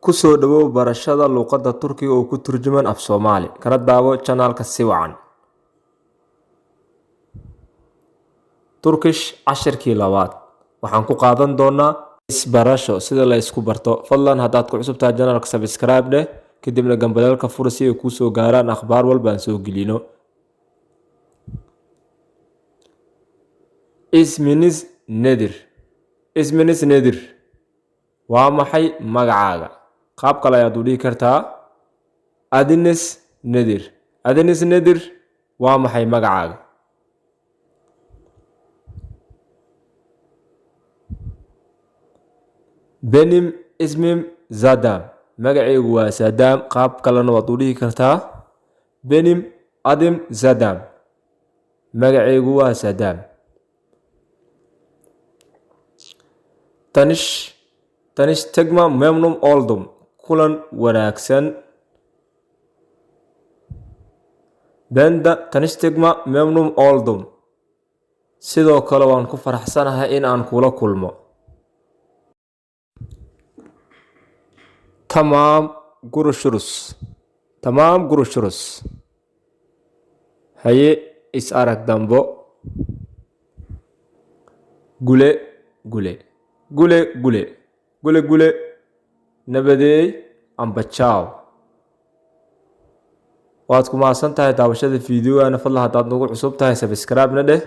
Ku soo dhawow barashada luqadda Turkiga oo ku turjuman af Soomaali. Kana daawo channelka si wacan. Turkish cashirkii labaad. Waxaan ku qaadan doonaa isbarasho sida la isku barto. Fadlan haddaad ku cusub tahay channelka subscribe dheh, kadibna gambaleelka furo si ay kuu soo gaaraan akhbaar walba aan soo gelino. Isminiz nedir? Isminiz nedir? Waa maxay magacaaga? Qaab kale ayaad u dhihi kartaa adines nedir. Adines nedir? Waa maxay magacaaga? Benim ismim Zadam. Magacaygu waa Zadam. Qaab kalena waad u dhihi kartaa Benim adim Zadam. Magacaygu waa Zadam. Tanish tegma memnun oldum. Kulan wanaagsan. Benda tanish tegma memnun oldum. Sidoo kale waan ku faraxsanahay in aan kula kulmo. Tamam görüşürüz. Tamam görüşürüz. Haye is arag dambo. Gule gule. Gule gule. Gule gule. Nabadeey amba ciao. Waad ku mahadsan tahay daawashada fiidiyowana. Fadlan haddaad nagu cusub tahay subscribe na dheh.